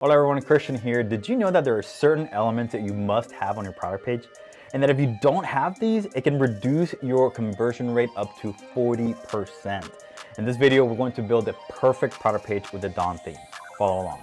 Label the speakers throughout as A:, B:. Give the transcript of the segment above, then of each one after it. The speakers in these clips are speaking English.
A: Hola everyone, Christian here. Did you know that there are certain elements that you must have on your product page? And that if you don't have these, it can reduce your conversion rate up to 40%. In this video, we're going to build a perfect product page with the Dawn theme. Follow along.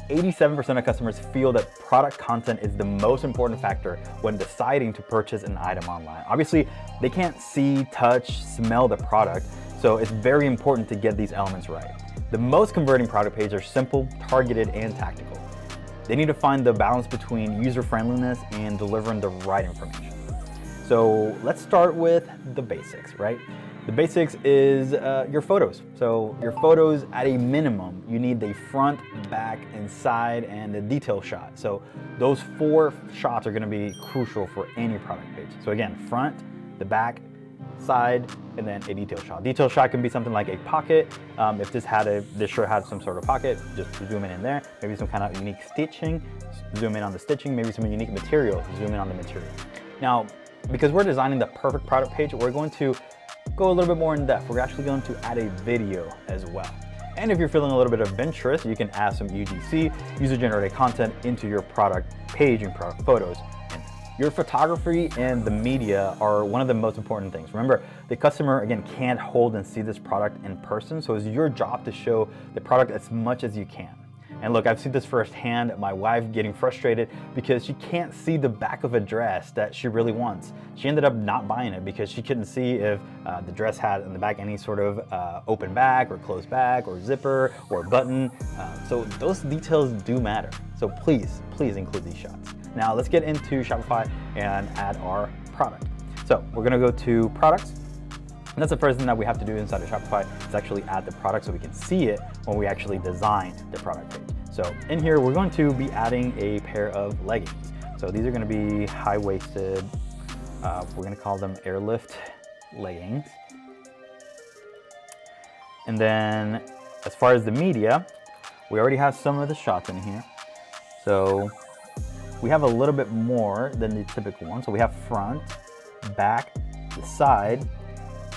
A: 87% of customers feel that product content is the most important factor when deciding to purchase an item online. Obviously, they can't see, touch, smell the product, so it's very important to get these elements right. The most converting product pages are simple, targeted, and tactical. They need to find the balance between user-friendliness and delivering the right information. So let's start with the basics, right? The basics is your photos. So your photos, at a minimum, you need the front, back, and side, and the detail shot. So those 4 shots are gonna be crucial for any product page. So again, front, the back, side, and then a detail shot. Detail shot can be something like a pocket. If this shirt had some sort of pocket, just zoom in there. Maybe some kind of unique stitching, zoom in on the stitching. Maybe some unique material, zoom in on the material. Now, because we're designing the perfect product page, we're going to go a little bit more in depth. We're actually going to add a video as well. And if you're feeling a little bit of interest, you can add some UGC, user-generated content, into your product page and product photos. Your photography and the media are one of the most important things. Remember, the customer, again, can't hold and see this product in person, so it's your job to show the product as much as you can. And look, I've seen this firsthand, my wife getting frustrated because she can't see the back of a dress that she really wants. She ended up not buying it because she couldn't see if the dress had in the back any sort of open back or closed back or zipper or button. So those details do matter. So please include these shots. Now let's get into Shopify and add our product. So we're gonna go to products. And that's the first thing that we have to do inside of Shopify is actually add the product so we can see it when we actually design the product page. So in here, we're going to be adding a pair of leggings. So these are gonna be high-waisted, we're gonna call them airlift leggings. And then as far as the media, we already have some of the shots in here. So we have a little bit more than the typical one. So we have front, back, the side,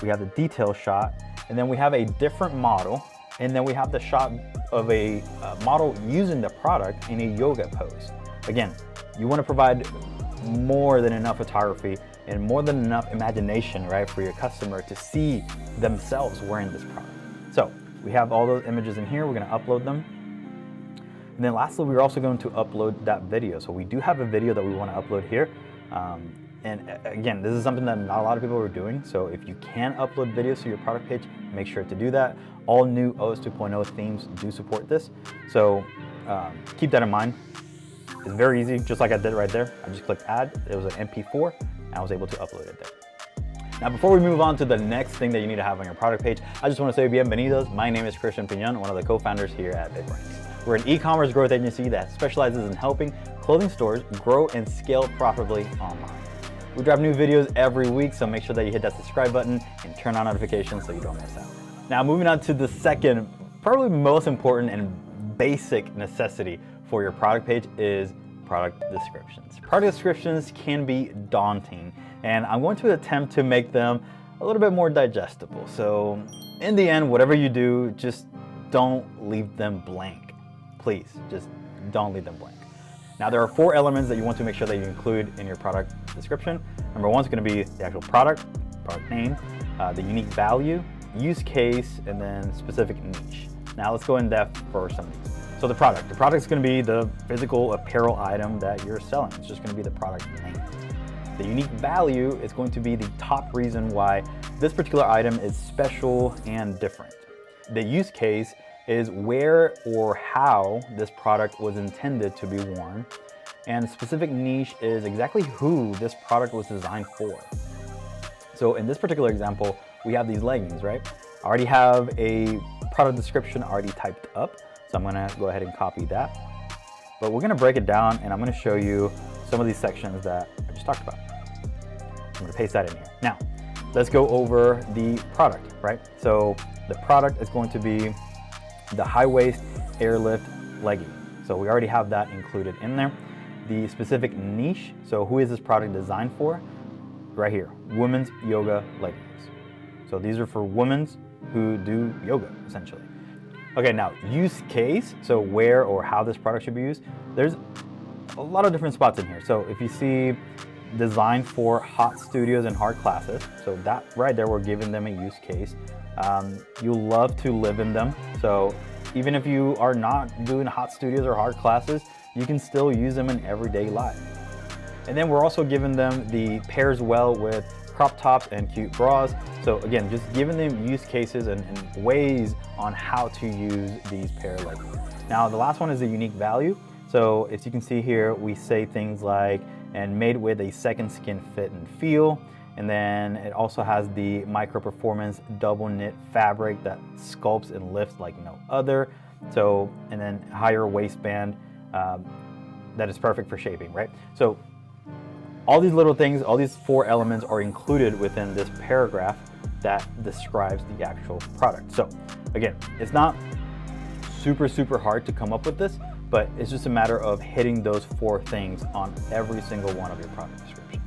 A: we have the detail shot, and then we have a different model, and then we have the shot of a model using the product in a yoga pose. Again, you want to provide more than enough photography and more than enough imagination, right, for your customer to see themselves wearing this product. So we have all those images in here. We're going to upload them. And then lastly, we're also going to upload that video. So we do have a video that we want to upload here. And again, this is something that not a lot of people are doing. So if you can upload videos to your product page, make sure to do that. All new OS 2.0 themes do support this. So keep that in mind. It's very easy, just like I did right there. I just clicked add, it was an MP4, and I was able to upload it there. Now, before we move on to the next thing that you need to have on your product page, I just want to say bienvenidos. My name is Christian Piñon, one of the co-founders here at BigBrains. We're an e-commerce growth agency that specializes in helping clothing stores grow and scale profitably online. We drop new videos every week, so make sure that you hit that subscribe button and turn on notifications so you don't miss out. Now, moving on to the second, probably most important and basic necessity for your product page is product descriptions. Product descriptions can be daunting, and I'm going to attempt to make them a little bit more digestible. So in the end, whatever you do, just don't leave them blank. Please, just don't leave them blank. Now, there are 4 elements that you want to make sure that you include in your product description. Number 1 is going to be the actual product name, the unique value, use case, and then specific niche. Now, let's go in depth for some of these. So the product is going to be the physical apparel item that you're selling. It's just going to be the product name. The unique value is going to be the top reason why this particular item is special and different. The use case is where or how this product was intended to be worn. And specific niche is exactly who this product was designed for. So in this particular example, we have these leggings, right? I already have a product description already typed up. So I'm gonna go ahead and copy that. But we're gonna break it down and I'm gonna show you some of these sections that I just talked about. I'm gonna paste that in here. Now, let's go over the product, right? So the product is going to be the high waist airlift legging. So we already have that included in there. The specific niche, so who is this product designed for? Right here, women's yoga leggings. So these are for women who do yoga, essentially. Okay, now use case, so where or how this product should be used. There's a lot of different spots in here. So if you see designed for hot studios and hard classes, so that right there, we're giving them a use case. You love to live in them. So even if you are not doing hot studios or hard classes, you can still use them in everyday life. And then we're also giving them the pairs well with crop tops and cute bras. So again, just giving them use cases and ways on how to use these pair leggings. Now, the last one is a unique value. So as you can see here, we say things like, and made with a second skin fit and feel. And then it also has the micro performance double knit fabric that sculpts and lifts like no other. So, and then higher waistband that is perfect for shaping, right? So all these little things, all these 4 elements are included within this paragraph that describes the actual product. So again, it's not super hard to come up with this, but it's just a matter of hitting those 4 things on every single one of your product descriptions.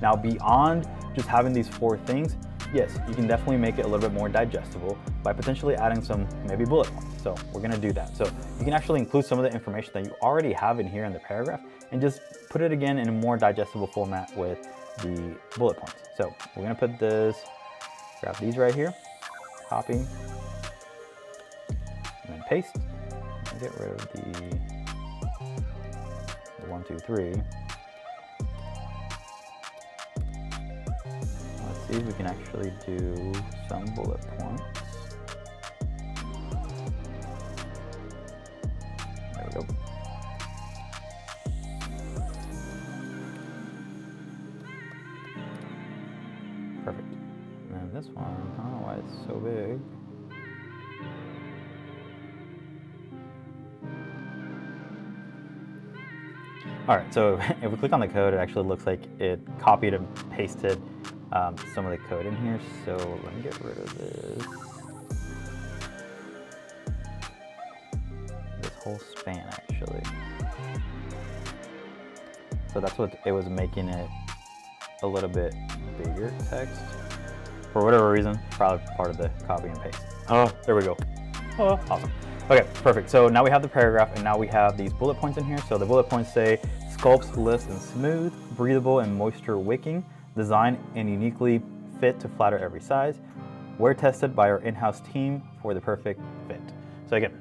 A: Now, beyond just having these 4 things, yes, you can definitely make it a little bit more digestible by potentially adding some maybe bullet points. So we're gonna do that. So you can actually include some of the information that you already have in here in the paragraph and just put it again in a more digestible format with the bullet points. So we're gonna put this, grab these right here, copy, and then paste. And get rid of the 1, 2, 3. Let's see if we can actually do some bullet points. There we go. Perfect. And this one, I don't know why it's so big. All right, so if we click on the code, it actually looks like it copied and pasted some of the code in here. So let me get rid of this whole span actually. So that's what it was making it a little bit bigger text. For whatever reason, probably part of the copy and paste. Oh, there we go. Oh, awesome. Okay, perfect. So now we have the paragraph and now we have these bullet points in here. So the bullet points say, sculpts, lifts, and smooth, breathable and moisture wicking, designed and uniquely fit to flatter every size. Wear tested by our in-house team for the perfect fit. So again,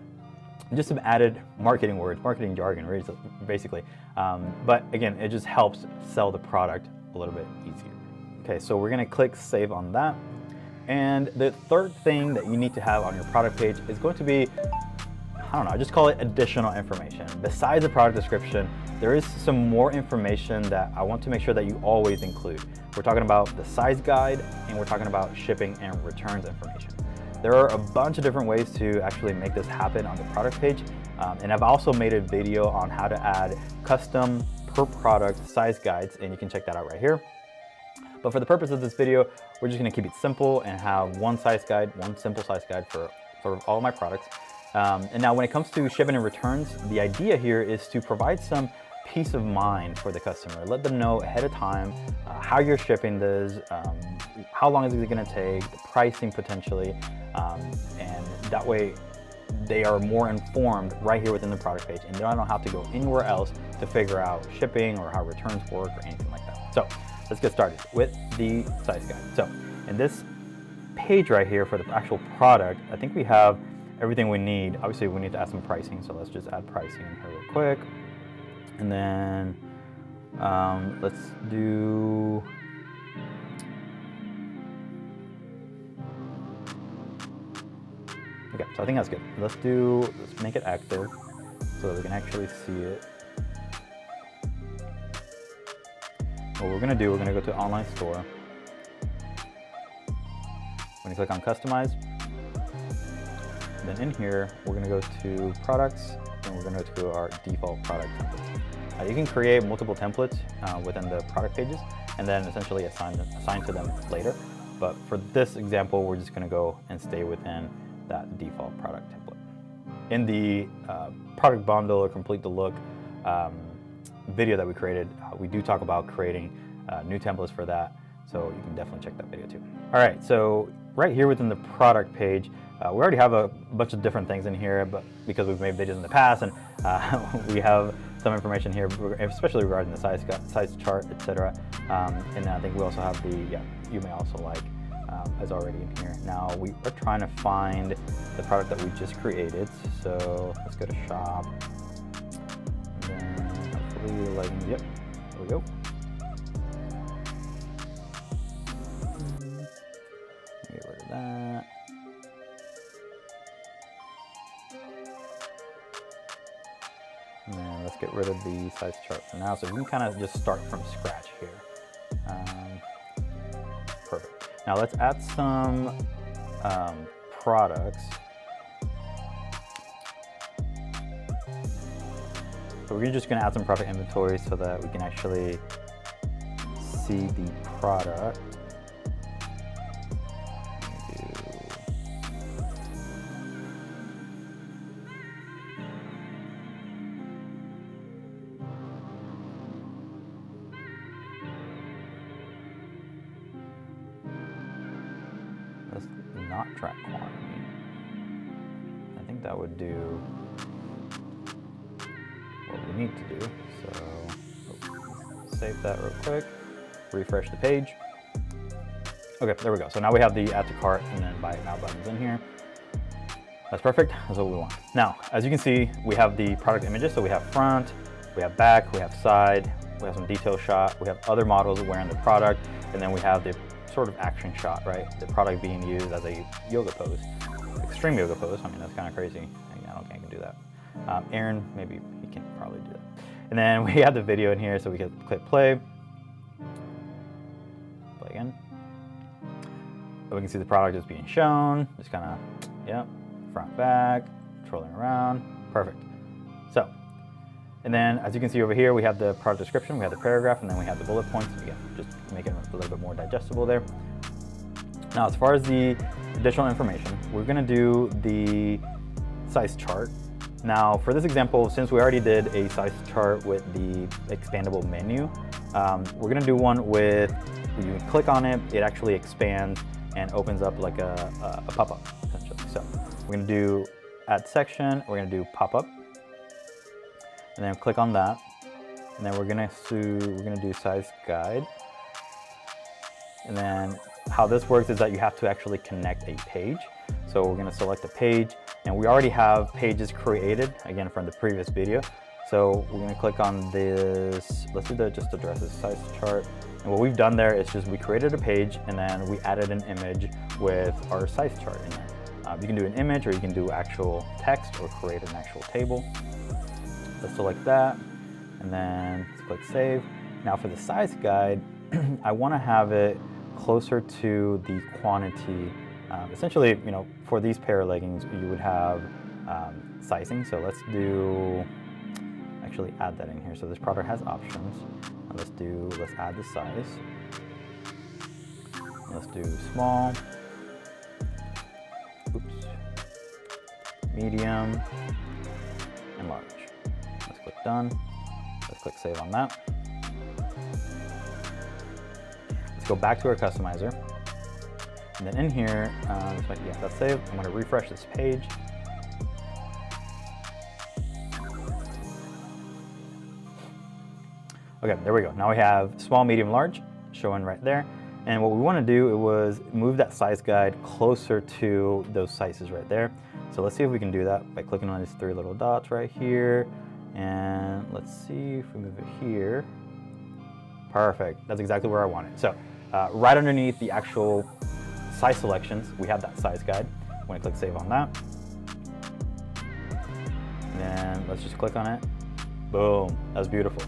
A: just some added marketing words, marketing jargon, basically. But again, it just helps sell the product a little bit easier. Okay, so we're gonna click save on that. And the third thing that you need to have on your product page is going to be, I don't know, I just call it additional information. Besides the product description, there is some more information that I want to make sure that you always include. We're talking about the size guide and we're talking about shipping and returns information. There are a bunch of different ways to actually make this happen on the product page. And I've also made a video on how to add custom per product size guides, and you can check that out right here. But for the purpose of this video, we're just gonna keep it simple and have one size guide, one simple size guide for all of my products. And now when it comes to shipping and returns, the idea here is to provide some peace of mind for the customer. Let them know ahead of time how you're shipping this, how long is it gonna take, the pricing potentially, and that way they are more informed right here within the product page and they don't have to go anywhere else to figure out shipping or how returns work or anything like that. So let's get started with the size guide. So in this page right here for the actual product, I think we have everything we need. Obviously we need to add some pricing, so let's just add pricing in here real quick. And then let's do, okay, so I think that's good. Let's make it active so that we can actually see it. What we're gonna do, we're gonna go to online store. We're gonna click on customize. Then in here, we're gonna go to products and we're gonna go to our default product template. You can create multiple templates within the product pages and then essentially assign to them later. But for this example, we're just gonna go and stay within that default product template. In the product bundle or complete the look video that we created, we do talk about creating new templates for that. So you can definitely check that video too. All right, so right here within the product page, We already have a bunch of different things in here, but because we've made videos in the past, and we have some information here, especially regarding the size chart, etc. And I think we also have the you may also like is already in here. Now we are trying to find the product that we just created. So let's go to shop, and then hopefully leggings. Yep, there we go. Get rid of that. And then let's get rid of the size chart for now. So we can kind of just start from scratch here. Perfect. Now let's add some products. So we're just going to add some product inventory so that we can actually see the product. Let's not track quantity. I think that would do what we need to do. So save that real quick, refresh the page. Okay, there we go. So now we have the add to cart and then buy it now buttons in here. That's perfect. That's what we want. Now, as you can see, we have the product images. So we have front, we have back, we have side, we have some detail shot, we have other models wearing the product, and then we have the sort of action shot, right? The product being used as a yoga pose, extreme yoga pose. I mean, that's kind of crazy. I don't think I can do that. Aaron, maybe he can probably do that. And then we have the video in here, so we can click play. Play again. So we can see the product is being shown. Just kind of, yeah, front, back, trolling around. Perfect. So, and then as you can see over here, we have the product description, we have the paragraph, and then we have the bullet points. Again, just make it a little bit more digestible there. Now, as far as the additional information, we're gonna do the size chart. Now, for this example, since we already did a size chart with the expandable menu, we're gonna do one with, when you click on it, it actually expands and opens up like a pop-up, essentially. So we're gonna do add section, we're gonna do pop-up, and then click on that, and then we're gonna do size guide. And then how this works is that you have to actually connect a page. So we're gonna select a page, and we already have pages created, again, from the previous video. So we're gonna click on this, let's do just address this size chart. And what we've done there is just we created a page, and then we added an image with our size chart in there. You can do an image, or you can do actual text, or create an actual table. Let's select that, and then let's click save. Now for the size guide, I wanna have it closer to the quantity. Essentially, you know, for these pair of leggings, you would have sizing. So let's actually add that in here. So this product has options. Let's add the size. Let's do small, medium, and large. Let's click done. Let's click save on that. Let's go back to our customizer. And then in here, yeah, that's saved. I'm gonna refresh this page. Okay, there we go. Now we have small, medium, large showing right there. And what we wanna do was move that size guide closer to those sizes right there. So let's see if we can do that by clicking on these three little dots right here. And let's see if we move it here. Perfect, that's exactly where I want it. So right underneath the actual size selections, we have that size guide. I'm gonna click save on that. And then let's just click on it. Boom, that's beautiful.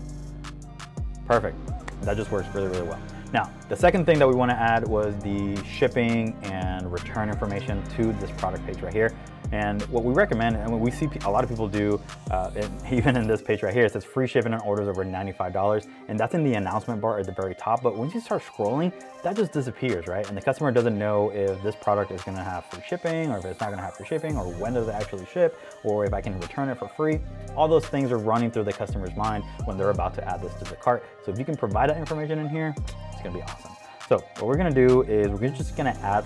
A: Perfect, that just works really, really well. Now, the second thing that we want to add was the shipping and return information to this product page right here. And what we recommend, and what we see a lot of people do, even in this page right here, it says free shipping on orders over $95, and that's in the announcement bar at the very top. But once you start scrolling, that just disappears, right? And the customer doesn't know if this product is gonna have free shipping, or if it's not gonna have free shipping, or when does it actually ship, or if I can return it for free. All those things are running through the customer's mind when they're about to add this to the cart. So if you can provide that information in here, it's gonna be awesome. So what we're gonna do is we're just gonna add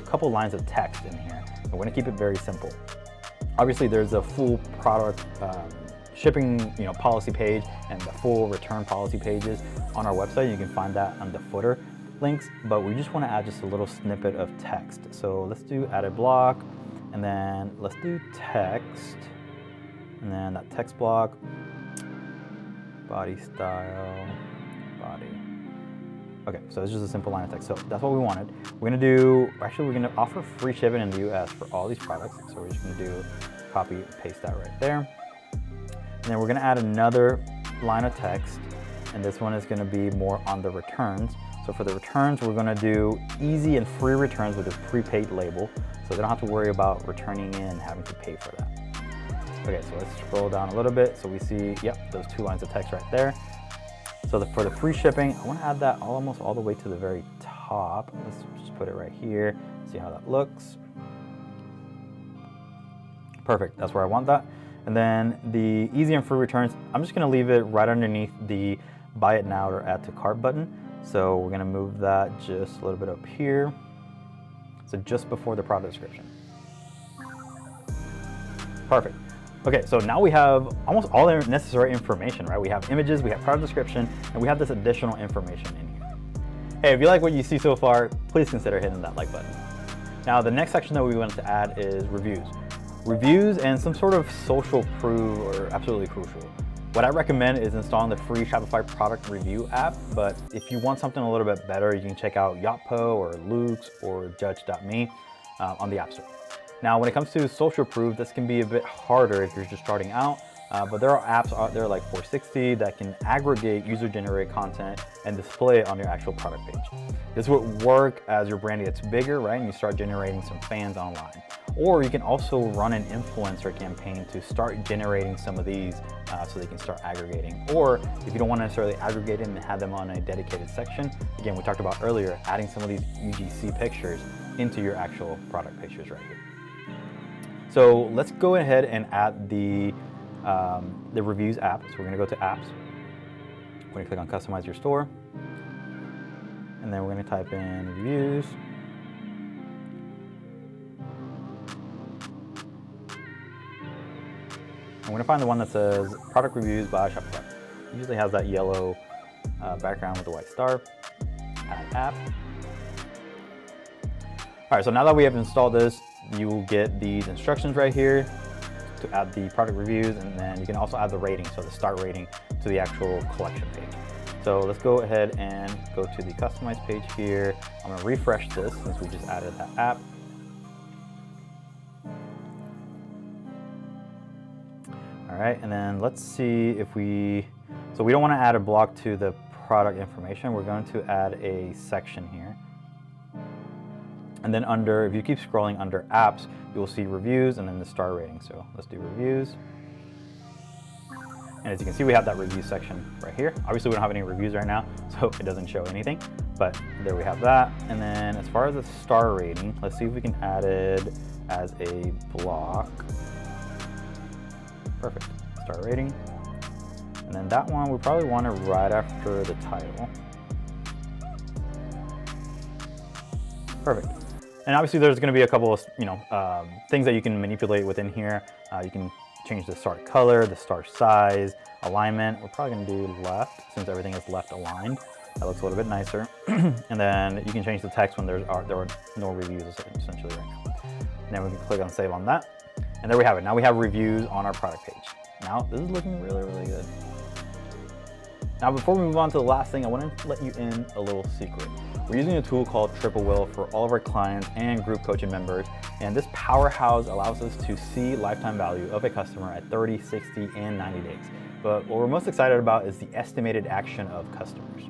A: couple lines of text in here. And we're gonna keep it very simple. Obviously there's a full product shipping policy page and the full return policy pages on our website. You can find that on the footer links, but we just wanna add just a little snippet of text. So let's do added block, and then let's do text, and then that text block, body style, body. Okay, so it's just a simple line of text. So that's what we wanted. We're gonna offer free shipping in the US for all these products. So we're just gonna do copy and paste that right there. And then we're gonna add another line of text, and this one is gonna be more on the returns. So for the returns, we're gonna do easy and free returns with a prepaid label, so they don't have to worry about returning in and having to pay for that. Okay, so let's scroll down a little bit. So we see, yep, those 2 lines of text right there. So for the free shipping, I wanna add that almost all the way to the very top. Let's just put it right here, see how that looks. Perfect, that's where I want that. And then the easy and free returns, I'm just gonna leave it right underneath the buy it now or add to cart button. So we're gonna move that just a little bit up here. So just before the product description. Perfect. Okay, so now we have almost all the necessary information, right? We have images, we have product description, and we have this additional information in here. Hey, if you like what you see so far, please consider hitting that like button. Now, the next section that we want to add is reviews. Reviews and some sort of social proof are absolutely crucial. What I recommend is installing the free Shopify product review app, but if you want something a little bit better, you can check out Yotpo or Luke's or Judge.me on the App Store. Now, when it comes to social proof, this can be a bit harder if you're just starting out, but there are apps out there like 460 that can aggregate user-generated content and display it on your actual product page. This would work as your brand gets bigger, right, and you start generating some fans online. Or you can also run an influencer campaign to start generating some of these so they can start aggregating. Or if you don't want to necessarily aggregate them and have them on a dedicated section, again, we talked about earlier, adding some of these UGC pictures into your actual product pictures right here. So let's go ahead and add the reviews app. So we're gonna go to apps. We're gonna click on customize your store. And then we're gonna type in reviews. I'm gonna find the one that says product reviews by Shopify. It usually has that yellow background with the white star. Add app. All right, so now that we have installed this, you will get these instructions right here to add the product reviews, and then you can also add the rating, so the start rating to the actual collection page. So let's go ahead and go to the customize page here. I'm gonna refresh this since we just added that app. All right, and then let's see if so we don't wanna add a block to the product information. We're going to add a section here. And then if you keep scrolling under apps, you'll see reviews and then the star rating. So let's do reviews. And as you can see, we have that review section right here. Obviously we don't have any reviews right now, so it doesn't show anything, but there we have that. And then as far as the star rating, let's see if we can add it as a block. Perfect, star rating. And then that one, we probably want it right after the title. Perfect. And obviously there's gonna be a couple of things that you can manipulate within here. You can change the star color, the star size, alignment. We're probably gonna do left since everything is left aligned. That looks a little bit nicer. And then you can change the text when there are no reviews essentially right now. And then we can click on save on that. And there we have it. Now we have reviews on our product page. Now this is looking really, really good. Now before we move on to the last thing, I want to let you in a little secret. We're using a tool called Triple Wheel for all of our clients and group coaching members, and this powerhouse allows us to see lifetime value of a customer at 30, 60, and 90 days. But what we're most excited about is the estimated action of customers.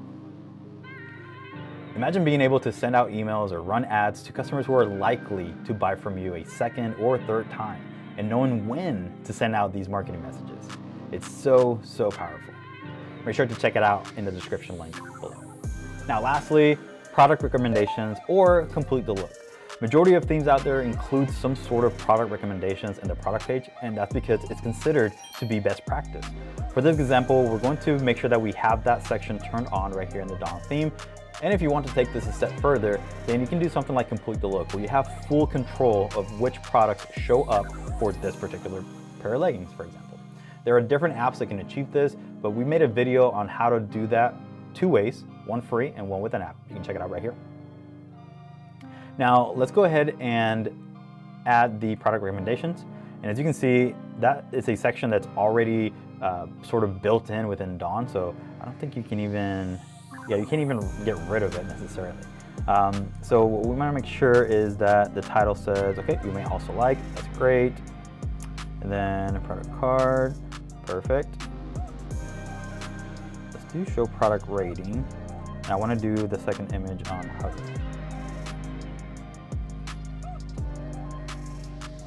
A: Imagine being able to send out emails or run ads to customers who are likely to buy from you a second or third time, and knowing when to send out these marketing messages. It's so, so powerful. Make sure to check it out in the description link below. Now lastly, product recommendations or complete the look. Majority of themes out there include some sort of product recommendations in the product page, and that's because it's considered to be best practice. For this example, we're going to make sure that we have that section turned on right here in the DOM theme, And if you want to take this a step further, then you can do something like Complete the Look, where you have full control of which products show up for this particular pair of leggings, for example. There are different apps that can achieve this, but we made a video on how to do that 2 ways, one free and one with an app. You can check it out right here. Now, let's go ahead and add the product recommendations. And as you can see, that is a section that's already sort of built in within Dawn. So I don't think you can even, you can't even get rid of it necessarily. So what we want to make sure is that the title says, okay, you may also like, that's great. And then a product card, perfect. Let's do show product rating. And I want to do the second image on hug.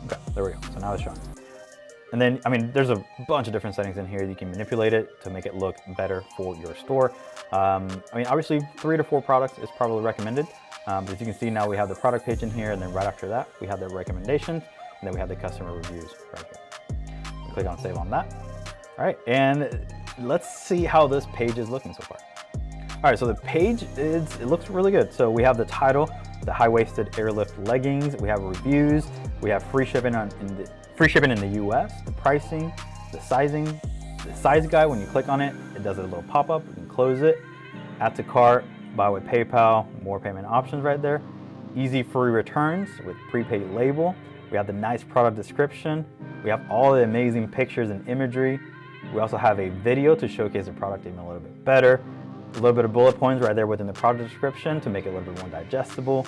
A: Okay, there we go. So now it's showing. And then, I mean, there's a bunch of different settings in here. You can manipulate it to make it look better for your store. I mean, obviously 3 to 4 products is probably recommended. But as you can see, now we have the product page in here, and then right after that, we have the recommendations, and then we have the customer reviews right here. Click on save on that. All right, and let's see how this page is looking so far. All right, so the page it looks really good. So we have the title, the high-waisted airlift leggings. We have reviews. We have free shipping in the US, the pricing, the sizing, the size guide. When you click on it, it does a little pop-up. You can close it, add to cart, buy with PayPal, more payment options right there. Easy free returns with prepaid label. We have the nice product description. We have all the amazing pictures and imagery. We also have a video to showcase the product even a little bit better. A little bit of bullet points right there within the product description to make it a little bit more digestible.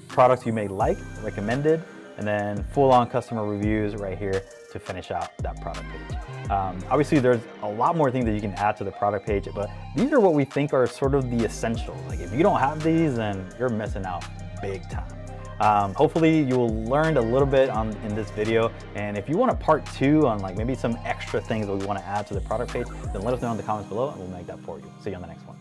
A: Products you may like, recommended, and then full-on customer reviews right here to finish out that product page. Obviously, there's a lot more things that you can add to the product page, but these are what we think are sort of the essentials. Like, if you don't have these, then you're missing out big time. Hopefully you will learn a little bit in this video, and if you want a part 2 on like maybe some extra things that we want to add to the product page, then let us know in the comments below and we'll make that for you. See you on the next one.